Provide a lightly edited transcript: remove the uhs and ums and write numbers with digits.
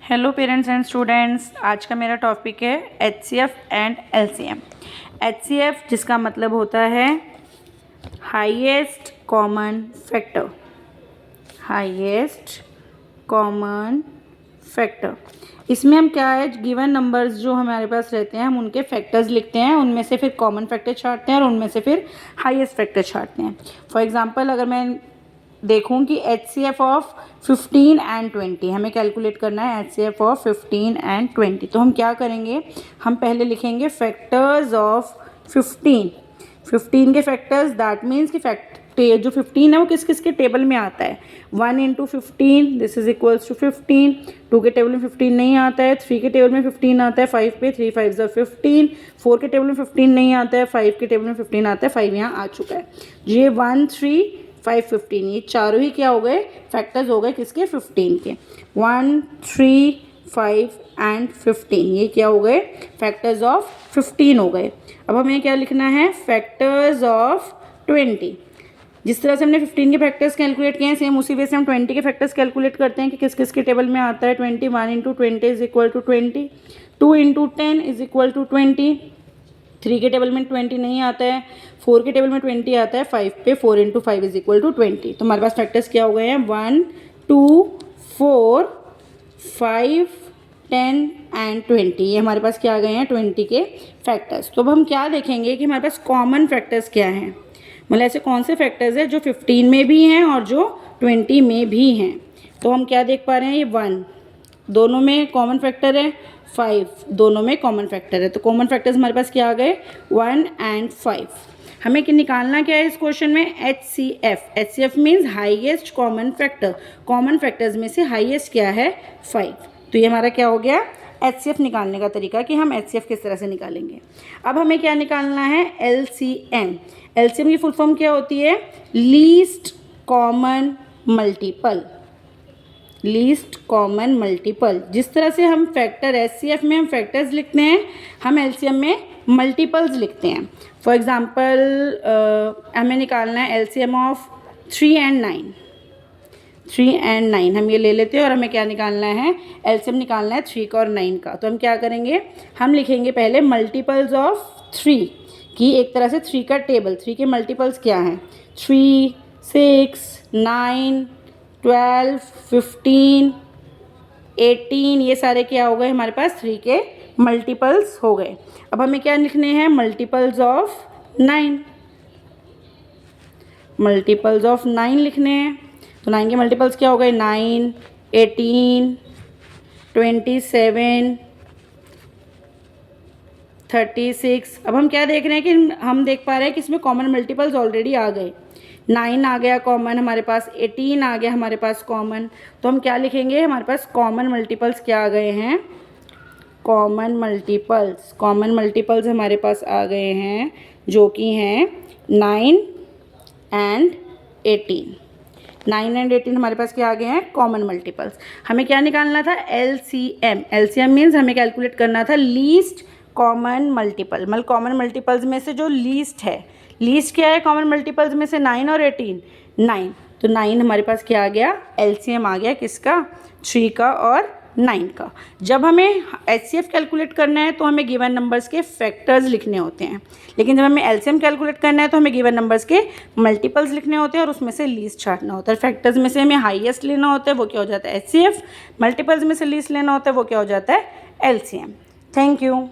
Hello parents and students, आज का मेरा टॉपिक है HCF एंड LCM। HCF जिसका मतलब होता है highest common factor. Highest common factor इसमें हम क्या है, गिवन नंबर्स जो हमारे पास रहते हैं हम उनके फैक्टर्स लिखते हैं, उनमें से फिर कॉमन फैक्टर छांटते हैं और उनमें से फिर हाईएस्ट फैक्टर छांटते हैं। फॉर एग्जांपल अगर मैं देखूं कि HCF ऑफ 15 एंड 20 हमें कैलकुलेट करना है, HCF ऑफ 15 एंड 20, तो हम क्या करेंगे, हम पहले लिखेंगे फैक्टर्स ऑफ 15 के फैक्टर्स। दैट मीन्स कि जो 15 है वो किस किस के टेबल में आता है। 1 into 15 this is equals to 15। 2 के टेबल में 15 नहीं आता है, 3 के टेबल में 15 आता है, 5 पे 3 5 15। 4 के टेबल में 15 नहीं आता है, 5 के टेबल में 15 आता है, 5 यहाँ आ चुका है। ये 1 3 5 15 ये चारों ही क्या हो गए, फैक्टर्स हो गए किसके, 15 के। 1 3 5 एंड 15 ये क्या हो गए, फैक्टर्स ऑफ 15 हो गए। अब हमें क्या लिखना है, फैक्टर्स ऑफ 20। जिस तरह से हमने 15 के फैक्टर्स कैलकुलेट किए हैं, सेम उसी वे से हम 20 के फैक्टर्स कैलकुलेट करते हैं कि किस किस के टेबल में आता है। 21 into 20 is equal to 20। 2 into 10 is equal to 20। 3 के टेबल में 20 नहीं आता है, 4 के टेबल में 20 आता है, 5 पे 4 इंटू 5 इज इक्वल टू 20। तो हमारे पास फैक्टर्स क्या हो गए हैं, 1 2 4 5 10 एंड 20। ये हमारे पास क्या आ गए हैं, 20 के फैक्टर्स। तो अब हम क्या देखेंगे कि हमारे पास कॉमन फैक्टर्स क्या हैं, मतलब ऐसे कौन से फैक्टर्स हैं जो 15 में भी हैं और जो 20 में भी हैं। तो हम क्या देख पा रहे हैं, ये 1 दोनों में कॉमन फैक्टर है, 5 दोनों में कॉमन फैक्टर है। तो कॉमन फैक्टर्स हमारे पास क्या आ गए, 1 एंड 5। हमें निकालना क्या है इस क्वेश्चन में, HCF। HCF means highest common factor. Common factors में से हाईएस्ट क्या है, 5। तो ये हमारा क्या हो गया, HCF निकालने का तरीका कि हम HCF किस तरह से निकालेंगे। अब हमें क्या निकालना है, LCM। LCM की फुल फॉर्म क्या होती है, least common multiple. Least common multiple. जिस तरह से हम फैक्टर HCF में हम फैक्टर्स लिखते हैं, हम LCM में मल्टीपल्स लिखते हैं। फॉर एग्जांपल हमें निकालना है LCM ऑफ 3 एंड 9। 3 एंड 9 हम ये ले लेते हैं और हमें क्या निकालना है, LCM निकालना है 3 का और 9 का। तो हम क्या करेंगे, हम लिखेंगे पहले मल्टीपल्स ऑफ 3 की एक तरह से 3 का टेबल। 3 के मल्टीपल्स क्या हैं, 3 6 9 12 15 18 ये सारे क्या हो गए हमारे पास, 3 के मल्टीपल्स हो गए। अब हमें क्या लिखने हैं, मल्टीपल्स ऑफ 9। मल्टीपल्स ऑफ 9 लिखने हैं। तो 9 के मल्टीपल्स क्या हो गए, 9 18 27 36। अब हम क्या देख रहे हैं कि हम देख पा रहे हैं कि इसमें कॉमन मल्टीपल्स ऑलरेडी आ गए। 9 आ गया कॉमन हमारे पास, 18 आ गया हमारे पास कॉमन। तो हम क्या लिखेंगे, हमारे पास कॉमन मल्टीपल्स क्या आ गए हैं, कॉमन मल्टीपल्स हमारे पास आ गए हैं जो कि हैं 9 एंड 18। 9 एंड 18 हमारे पास क्या आ गए हैं, कॉमन मल्टीपल्स। हमें क्या निकालना था, LCM। LCM मीन्स हमें कैलकुलेट करना था लीस्ट कॉमन मल्टीपल। मतलब कॉमन मल्टीपल्स में से जो लीस्ट है, लीस्ट क्या है कॉमन मल्टीपल्स में से, 9 और 18 9। तो 9 हमारे पास क्या आ गया, LCM आ गया किसका, 3 का और 9 का। जब हमें HCF कैलकुलेट करना है तो हमें गिवन नंबर्स के फैक्टर्स लिखने होते हैं, लेकिन जब हमें LCM कैलकुलेट करना है तो हमें गिवन नंबर्स के मल्टीपल्स लिखने होते हैं और उसमें से लीस्ट छांटना होता है। फैक्टर्स में से हमें हाईएस्ट लेना होता है, वो क्या हो जाता है HCF। मल्टीपल्स में से लीस्ट लेना होता है, वो क्या हो जाता है LCM। Thank you.